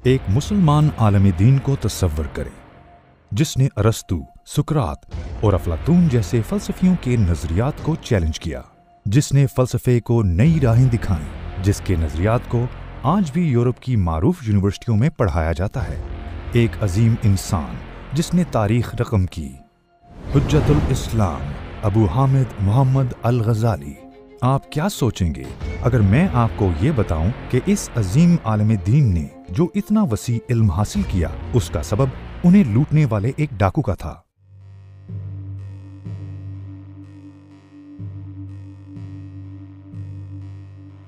एक मुसलमान आलम दीन को तस्वर करें जिसने अरस्तु, सुकरात और अफलातून जैसे फलसफियों के नजरियात को चैलेंज किया, जिसने फलसफे को नई राहें दिखाई, जिसके नजरियात को आज भी यूरोप की मारूफ यूनिवर्सिटियों में पढ़ाया जाता है। एक अजीम इंसान जिसने तारीख रकम की। हुज्जतुल इस्लाम अबू हामिद मोहम्मद अल गजाली। आप क्या सोचेंगे अगर मैं आपको ये बताऊं कि इस अजीम आलम दीन ने जो इतना वसी इल्म हासिल किया, उसका सबब उन्हें लूटने वाले एक डाकू का था।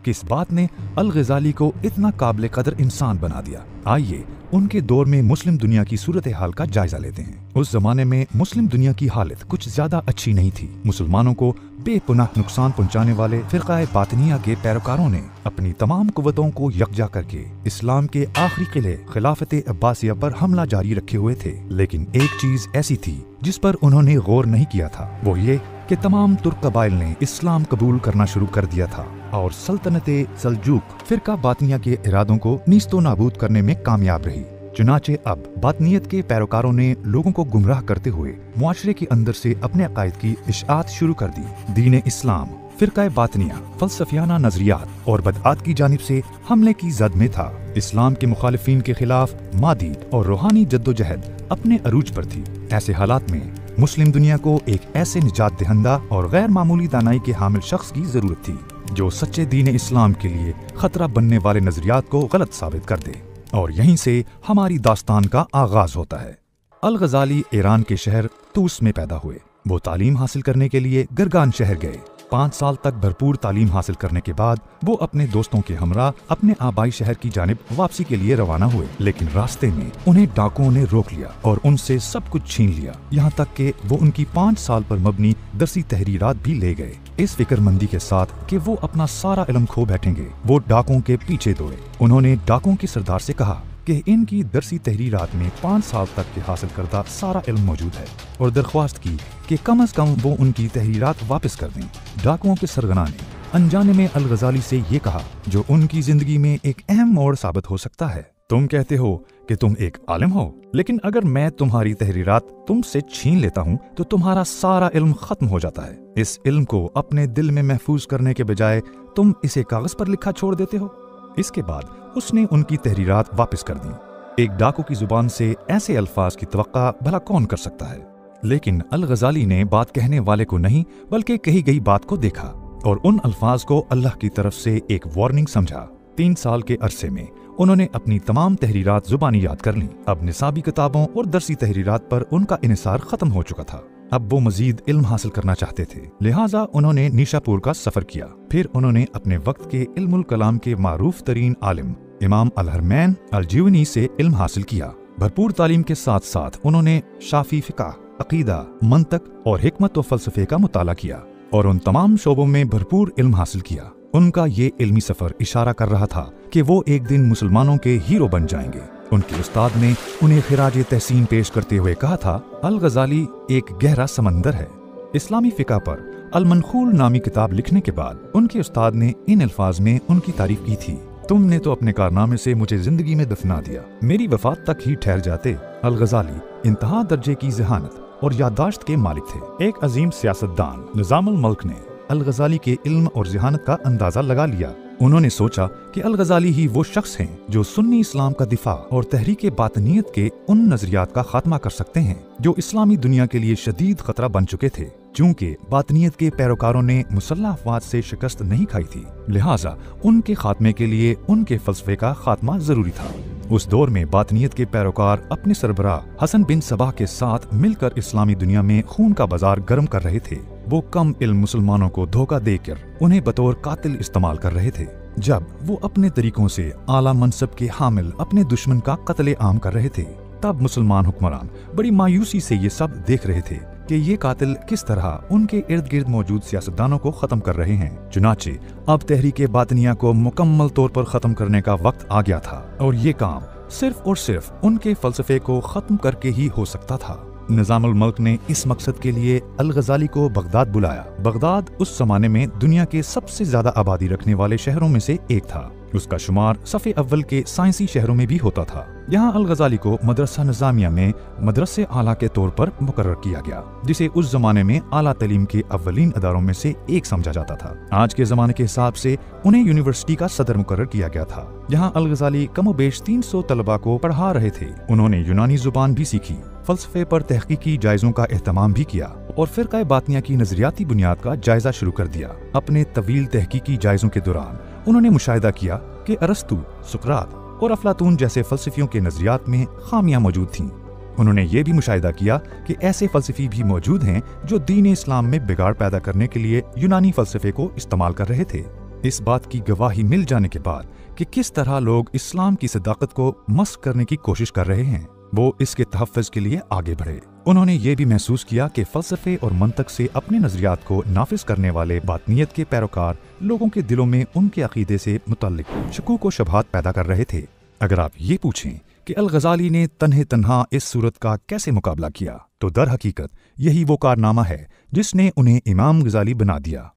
किस बात ने अल गजाली को इतना काबिल कदर इंसान बना दिया? आइए उनके दौर में मुस्लिम दुनिया की सूरत हाल का जायजा लेते हैं। उस जमाने में मुस्लिम दुनिया की हालत कुछ ज्यादा अच्छी नहीं थी। मुसलमानों को बेपनाह नुकसान पहुंचाने वाले फिरका बातिनिया के पैरोकारों ने अपनी तमाम कुव्वतों को यकजा करके इस्लाम के आखिरी किले खिलाफत अब्बासिया पर हमला जारी रखे हुए थे। लेकिन एक चीज ऐसी थी जिस पर उन्होंने गौर नहीं किया था, वो ये कि तमाम तुर्क कबाइल ने इस्लाम कबूल करना शुरू कर दिया था और सल्तनते सल्जूक फिरका बातिनिया के इरादों को नीस्तो नाबूद करने में कामयाब रही। चुनाचे अब बातनियत के पैरोकारों ने लोगों को गुमराह करते हुए मुआशरे के अंदर से अपने अकायद की इशाअत शुरू कर दी। दीन इस्लाम फिरका बातनिया फलसफियाना नजरियात और बदआत की जानिब से हमले की जद में था। इस्लाम के मुखालिफिन के खिलाफ मादी और रूहानी जद्दोजहद अपने अरूज पर थी। ऐसे हालात में मुस्लिम दुनिया को एक ऐसे निजात दहिंदा और गैर मामूली दानाई के हामिल शख्स की जरूरत थी जो सच्चे दीन इस्लाम के लिए खतरा बनने वाले नजरियात को गलत साबित कर दे। और यहीं से हमारी दास्तान का आगाज होता है। अल गजाली ईरान के शहर तूस में पैदा हुए। वो तालीम हासिल करने के लिए गरगान शहर गए। 5 साल तक भरपूर तालीम हासिल करने के बाद वो अपने दोस्तों के हमरा अपने आबाई शहर की जानिब वापसी के लिए रवाना हुए। लेकिन रास्ते में उन्हें डाकुओं ने रोक लिया और उनसे सब कुछ छीन लिया, यहाँ तक कि वो उनकी 5 साल पर मबनी दरसी तहरीरात भी ले गए। इस फिक्रमंदी के साथ कि वो अपना सारा इल्म खो बैठेंगे, वो डाकुओं के पीछे दौड़े। उन्होंने डाकुओं के सरदार से कहा कि इनकी दरसी तहरीरात में 5 साल तक के हासिल करदा सारा इल्म मौजूद है और दरख्वास्त की कि कम अज कम वो उनकी तहरीरात वापस कर दें। डाकुओं के सरगना ने अनजाने में अल गजाली से ये कहा जो उनकी जिंदगी में एक अहम मोड़ साबित हो सकता है। तुम कहते हो कि तुम एक आलिम हो, लेकिन अगर मैं तुम्हारी तहरीरात तुमसे छीन लेता हूँ तो तुम्हारा सारा इल्म खत्म हो जाता है। इस इल्म को अपने दिल में महफूज करने के बजाय तुम इसे कागज पर लिखा छोड़ देते हो। इसके बाद उसने उनकी तहरीरात वापस कर दी। एक डाकू की जुबान से ऐसे अल्फाज की तवक्का भला कौन कर सकता है? लेकिन अल गजाली ने बात कहने वाले को नहीं बल्कि कही गई बात को देखा और उन अल्फाज को अल्लाह की तरफ से एक वार्निंग समझा। 3 साल के अरसे में उन्होंने अपनी तमाम तहरीरात जुबानी याद कर लीं। अब निसाबी किताबों और दरसी तहरीरात पर उनका इन्हिसार खत्म हो चुका था। अब वो मजीद इल्म हासिल करना चाहते थे, लिहाजा उन्होंने निशापुर का सफर किया। फिर उन्होंने अपने वक्त के इल्मुल कलाम के मारूफ तरीन आलिम इमाम अल हरमैन अल जीवनी से इल्म हासिल किया। भरपूर तालीम के साथ साथ उन्होंने शाफी फिक़ह, अकीदा, मंतक और हिकमत व फलसफे का मुताला किया और उन तमाम शोबों में भरपूर इल्म हासिल किया। उनका ये इल्मी सफर इशारा कर रहा था कि वो एक दिन मुसलमानों के हीरो बन जाएंगे। उनके उस्ताद ने उन्हें खिराज तहसीन पेश करते हुए कहा था, अल गजाली एक गहरा समंदर है। इस्लामी फिक़ह पर अल मनखूल नामी किताब लिखने के बाद उनके उस्ताद ने इन अल्फाज में उनकी तारीफ की थी, तुमने तो अपने कारनामे से मुझे जिंदगी में दफना दिया, मेरी वफात तक ही ठहर जाते। अल गजाली इंतहा दर्जे की ज़हानत और याददाश्त के मालिक थे। एक अजीम सियासतदान निज़ामुल मुल्क ने अल गजाली के इल्म और ज़हानत का अंदाजा लगा लिया। उन्होंने सोचा कि अल गजाली ही वो शख्स हैं जो सुन्नी इस्लाम का दिफा और तहरीक बातनियत के उन नजरियात का खात्मा कर सकते हैं जो इस्लामी दुनिया के लिए शदीद खतरा बन चुके थे। चूँकि बातनियत के पैरोकारों ने मुसल्लह अफवाज से शिकस्त नहीं खाई थी, लिहाजा उनके खात्मे के लिए उनके फलसफे का खात्मा जरूरी था। उस दौर में बातनियत के पैरोकार अपने सरबराह हसन बिन सबाह के साथ मिलकर इस्लामी दुनिया में खून का बाजार गर्म कर रहे थे। वो कम इल्म मुसलमानों को धोखा देकर उन्हें बतौर कातिल इस्तेमाल कर रहे थे, जब वो अपने तरीकों से आला मनसब के हामिल अपने दुश्मन का कत्ले आम कर रहे थे। तब मुसलमान हुक्मरान बड़ी मायूसी से ये सब देख रहे थे कि ये कातिल किस तरह उनके इर्द गिर्द मौजूद सियासतदानों को खत्म कर रहे हैं। चुनाचे अब तहरीक बातनिया को मुकम्मल तौर पर खत्म करने का वक्त आ गया था और ये काम सिर्फ और सिर्फ उनके फलसफे को खत्म करके ही हो सकता था। निज़ामुल मुल्क ने इस मकसद के लिए अल गजाली को बगदाद बुलाया। बगदाद उस जमाने में दुनिया के सबसे ज्यादा आबादी रखने वाले शहरों में से एक था। उसका शुमार सफ़े अव्वल के साइंसी शहरों में भी होता था। यहाँ अल-गज़ाली को मदरसा निज़ामिया में मदरसे आला के तौर पर मुकर्रर किया गया, जिसे उस जमाने में आला तालीम के अव्वलीन अदारों में से एक समझा जाता था। आज के जमाने के हिसाब से उन्हें यूनिवर्सिटी का सदर मुकर्रर किया गया था। यहाँ अल-गज़ाली कमोबेश 300 तलबा को पढ़ा रहे थे। उन्होंने यूनानी जुबान भी सीखी, फलसफे पर तहकीकी जायजों का एहतमाम भी किया और फिरका बातिनिया की नजरियाती बुनियाद का जायजा शुरू कर दिया। अपने तवील तहकीकी जायजों के दौरान उन्होंने मुशाहिदा किया कि अरस्तु, सुकरात और अफलातून जैसे फलसफियों के नजरियात में खामियां मौजूद थीं। उन्होंने ये भी मुशाहिदा किया कि ऐसे फलसफी भी मौजूद हैं जो दीन इस्लाम में बिगाड़ पैदा करने के लिए यूनानी फलसफे को इस्तेमाल कर रहे थे। इस बात की गवाही मिल जाने के बाद कि किस तरह लोग इस्लाम की सदाकत को मस्क करने की कोशिश कर रहे हैं, वो इसके तहफ़्फ़ुज़ के लिए आगे बढ़े। उन्होंने ये भी महसूस किया कि फ़लसफ़े और मंतक से अपने नज़रियात को नाफिज करने वाले बातनियत के पैरोकार लोगों के दिलों में उनके अक़ीदे से मुतल्लिक शकूक व शुबहात पैदा कर रहे थे। अगर आप ये पूछें कि अल-गज़ाली ने तन्हा इस सूरत का कैसे मुकाबला किया, तो दर हकीकत यही वो कारनामा है जिसने उन्हें इमाम गज़ाली बना दिया।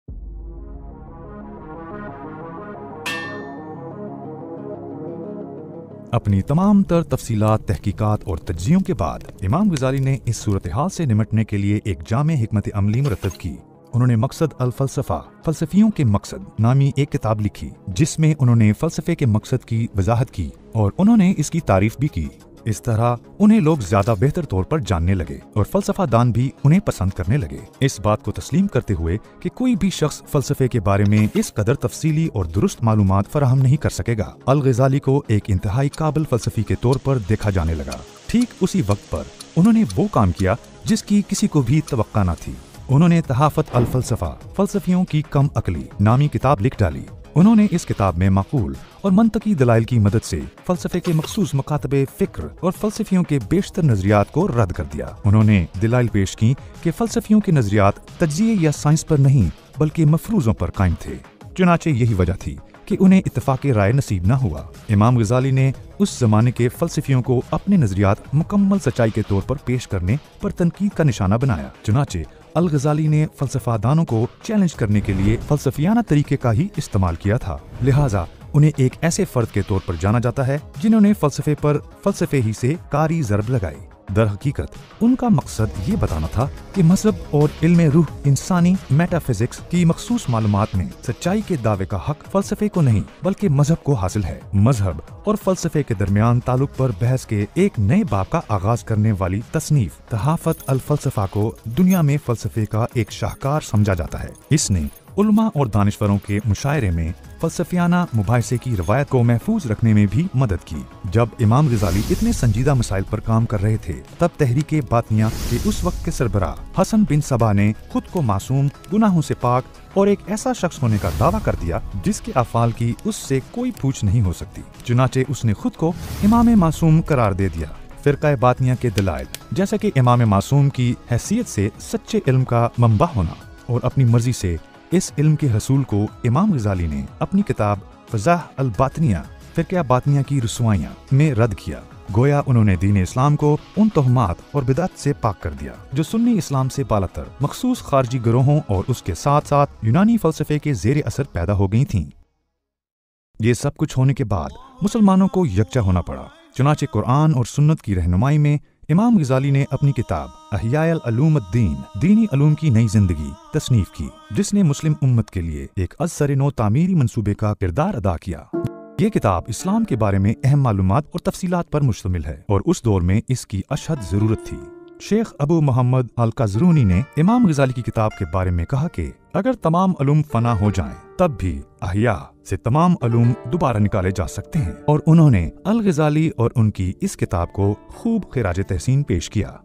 अपनी तमाम तर तफसीलात, तहकीकात और तज्ज़ियों के बाद इमाम गज़ाली ने इस सूरत हाल से निमटने के लिए एक जामे हिकमत अमली मुरतब की। उन्होंने मकसद अल फ़लसफ़ा, फ़लसफ़ियों के मकसद नामी एक किताब लिखी, जिसमें उन्होंने फ़लसफ़े के मकसद की वजाहत की और उन्होंने इसकी तारीफ भी की। इस तरह उन्हें लोग ज्यादा बेहतर तौर पर जानने लगे और फ़लसफ़ा दान भी उन्हें पसंद करने लगे। इस बात को तस्लीम करते हुए कि कोई भी शख्स फ़लसफ़े के बारे में इस कदर तफसीली और दुरुस्त मालूमात फराहम नहीं कर सकेगा, अल-गज़ाली को एक इंतहाई काबिल फ़लसफ़ी के तौर पर देखा जाने लगा। ठीक उसी वक्त पर उन्होंने वो काम किया जिसकी किसी को भी तवक्का न थी। उन्होंने तहाफ़त अल फ़लसफ़ा, फ़लसफ़ियों की कम अकली नामी किताब लिख डाली। उन्होंने इस किताब में माकूल और मंतकी दलाइल की मदद से फ़लसफ़े के मखसूस मकातबे फ़िक्र और फ़लसफ़ियों के बेशतर नज़रियात को रद्द कर दिया। उन्होंने दलाइल पेश की कि फ़लसफ़ियों के नज़रियात तज्ज़िये या साइंस पर नहीं बल्कि मफरूज़ों पर कायम थे। चुनाचे यही वजह थी कि उन्हें इत्तफ़ाक़े राय नसीब न हुआ। इमाम गज़ाली ने उस ज़माने के फ़लसफ़ियों को अपने नज़रियात मुकम्मल सच्चाई के तौर पर पेश करने पर तनकीद का निशाना बनाया। चुनाचे अल-गज़ाली ने फ़लसफ़ा दानों को चैलेंज करने के लिए फ़लसफ़ियाना तरीके का ही इस्तेमाल किया था, लिहाजा उन्हें एक ऐसे फ़र्द के तौर पर जाना जाता है जिन्होंने फ़लसफ़े पर फ़लसफ़े ही से कारी ज़रब लगाई। दर हकीकत उनका मकसद ये बताना था कि मज़हब और इल्म रूह इंसानी मेटाफिज़िक्स की मखसूस मालूमात में सच्चाई के दावे का हक फ़लसफ़े को नहीं बल्कि मज़हब को हासिल है। मज़हब और फ़लसफ़े के दरमियान ताल्लुक पर बहस के एक नए बाब का आगाज करने वाली तसनीफ तहाफ़त अल फ़लसफ़ा को दुनिया में फ़लसफ़े का एक शाहकार समझा जाता है। इसने उलमा और दानिश्वरों के मुशायरे में फ़लसफ़ियाना मुबाहिसे की रवायत को महफूज रखने में भी मदद की। जब इमाम गज़ाली इतने संजीदा मसाइल पर काम कर रहे थे, तब तहरीके बातिनिया के उस वक्त के सरबराह हसन बिन सबा ने खुद को मासूम, गुनाहों से पाक और एक ऐसा शख्स होने का दावा कर दिया जिसके अफ़ाल की उससे कोई पूछ नहीं हो सकती। चुनाचे उसने खुद को इमाम मासूम करार दे दिया। फ़िरक़ा बातिनिया के दलाइल जैसे कि इमाम मासूम की हैसियत से सच्चे इल्म का मंबा होना और अपनी मर्जी से इस इल्म के हसूल को इमाम गज़ाली ने अपनी किताब फ़ज़ाह अल बातिनिया फ़िरक़ा बातिनिया की रुसवाइयाँ में रद्द किया। गोया उन्होंने दीन इस्लाम को उन तोहमात और बिदात से पाक कर दिया जो सुन्नी इस्लाम से बालातर मखसूस खारजी गिरोहों और उसके साथ साथ यूनानी फ़लसफ़े के ज़ेर असर पैदा हो गई थीं। ये सब कुछ होने के बाद मुसलमानों को यकजा होना पड़ा। चुनाचे कुरान और सुन्नत की रहनुमाई में इमाम गज़ाली ने अपनी किताब अहयाल अलूम अद्दीन दीनी अलूम की नई जिंदगी तसनीफ की, जिसने मुस्लिम उम्मत के लिए एक असर नो तामीरी मंसूबे का किरदार अदा किया। ये किताब इस्लाम के बारे में अहम मालूमात और तफसीलात पर मुश्तमिल है और उस दौर में इसकी अशद जरूरत थी। शेख अबू मोहम्मद अल-काज़रूनी ने इमाम गज़ाली की किताब के बारे में कहा कि अगर तमाम अलूम फना हो जाएं, तब भी अहया से तमाम अलूम दोबारा निकाले जा सकते हैं। और उन्होंने अल-गज़ाली और उनकी इस किताब को खूब खिराज तहसीन पेश किया।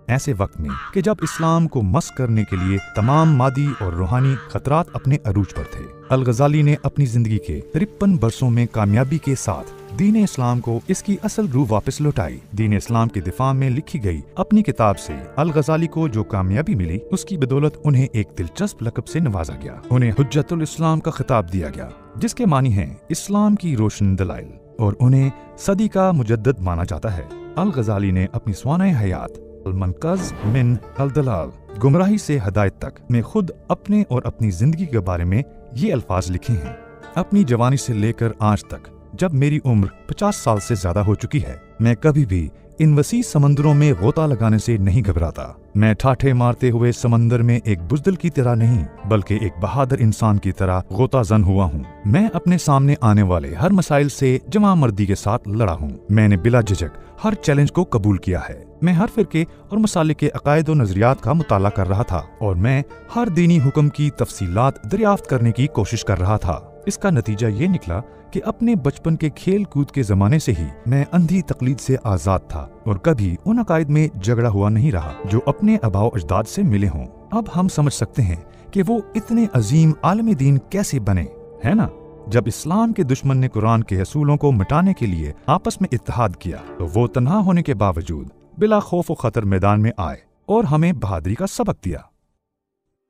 ऐसे वक्त में कि जब इस्लाम को मस्क करने के लिए तमाम मादी और रूहानी खतरात अपने अरूज पर थे, अल-गज़ाली ने अपनी जिंदगी के 53 बरसों में कामयाबी के साथ दीन इस्लाम को इसकी असल रूह वापस लौटाई। दीन इस्लाम के दिफा में लिखी गई अपनी किताब से अल-गज़ाली को जो कामयाबी मिली, उसकी बदौलत उन्हें एक दिलचस्प लक़ब से नवाजा गया। उन्हें हुज्जतुल इस्लाम का खिताब दिया गया, जिसके मानी है इस्लाम की रोशन दलाइल, और उन्हें सदी का मुजद्दिद माना जाता है। अल-गज़ाली ने अपनी स्वाने हयात अल-मनक़ज़ मिन अल-दलाल गुमराही से हदायत तक में खुद अपने और अपनी जिंदगी के बारे में ये अल्फाज लिखे हैं। अपनी जवानी से लेकर आज तक, जब मेरी उम्र 50 साल से ज्यादा हो चुकी है, मैं कभी भी इन वसी समंदरों में गोता लगाने से नहीं घबराता। मैं ठाठे मारते हुए समंदर में एक बुज़दिल की तरह नहीं, बल्कि एक बहादुर इंसान की तरह गोताजन हुआ हूँ। मैं अपने सामने आने वाले हर मसाइल से जमा मर्दी के साथ लड़ा हूँ। मैंने बिला झिझक हर चैलेंज को कबूल किया है। मैं हर फिरके और मसाले के अकायद और नजरियात का मुताला कर रहा था और मैं हर दीनी हुक्म की तफसीलात दरियाफ्त करने की कोशिश कर रहा था। इसका नतीजा ये निकला कि अपने बचपन के खेल कूद के जमाने से ही मैं अंधी तकलीद से आजाद था और कभी उन अकायद में झगड़ा हुआ नहीं रहा जो अपने आबाओ अजदाद से मिले हों। अब हम समझ सकते हैं कि वो इतने अजीम आलम दीन कैसे बने, है ना? जब इस्लाम के दुश्मन ने कुरान के असूलों को मिटाने के लिए आपस में इत्तेहाद किया तो वो तन्हा होने के बावजूद बिला खौफ व खतर मैदान में आए और हमें बहादुरी का सबक दिया।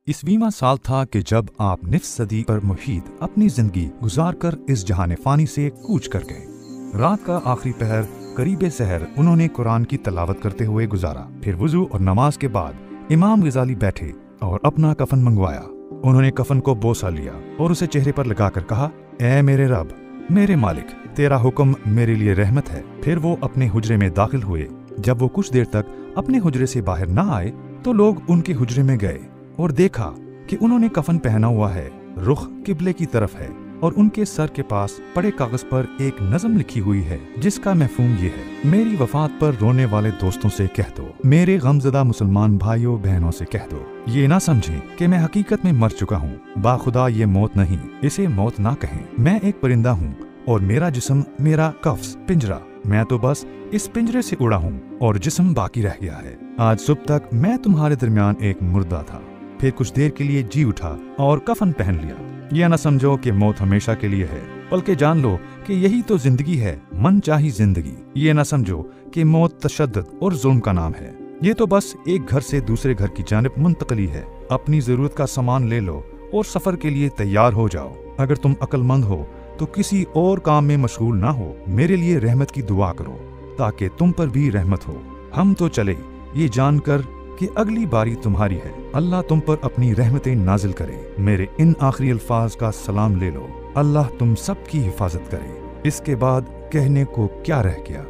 21वां साल था कि जब आप निफ सदी पर मुहीत अपनी जिंदगी गुजारकर इस जहान फानी से कूच कर गए। रात का आखिरी पहर करीबे सहर उन्होंने कुरान की तलावत करते हुए गुजारा। फिर वुजू और नमाज के बाद इमाम गजाली बैठे और अपना कफन मंगवाया। उन्होंने कफन को बोसा लिया और उसे चेहरे पर लगाकर कहा, ऐ मेरे रब, मेरे मालिक, तेरा हुक्म मेरे लिए रहमत है। फिर वो अपने हुजरे में दाखिल हुए। जब वो कुछ देर तक अपने हुजरे से बाहर न आए तो लोग उनके हुजरे में गए और देखा कि उन्होंने कफन पहना हुआ है, रुख किबले की तरफ है और उनके सर के पास पड़े कागज पर एक नज़म लिखी हुई है जिसका मफहूम ये है, मेरी वफात पर रोने वाले दोस्तों से कह दो, मेरे गमज़दा मुसलमान भाइयों बहनों से कह दो, ये ना समझें कि मैं हकीकत में मर चुका हूँ। बाखुदा ये मौत नहीं, इसे मौत ना कहें। मैं एक परिंदा हूँ और मेरा जिस्म, मेरा कफ्स, पिंजरा, मैं तो बस इस पिंजरे से उड़ा हूँ और जिस्म बाकी रह गया है। आज सुबह तक मैं तुम्हारे दरमियान एक मुर्दा था, फिर कुछ देर के लिए जी उठा और कफन पहन लिया। यह न समझो कि मौत हमेशा के लिए है, बल्कि जान लो कि यही तो जिंदगी है, मन चाही जिंदगी। ये न समझो कि मौत तशद्दुद और जुल्म का नाम है। ये तो बस एक घर से दूसरे घर की जानिब मुंतकली है। अपनी जरूरत का सामान ले लो और सफर के लिए तैयार हो जाओ। अगर तुम अक्लमंद हो तो किसी और काम में मशगूल ना हो, मेरे लिए रहमत की दुआ करो ताकि तुम पर भी रहमत हो। हम तो चले ये जानकर कि अगली बारी तुम्हारी है। अल्लाह तुम पर अपनी रहमतें नाजिल करे। मेरे इन आखिरी अल्फाज का सलाम ले लो। अल्लाह तुम सब की हिफाजत करे। इसके बाद कहने को क्या रह गया।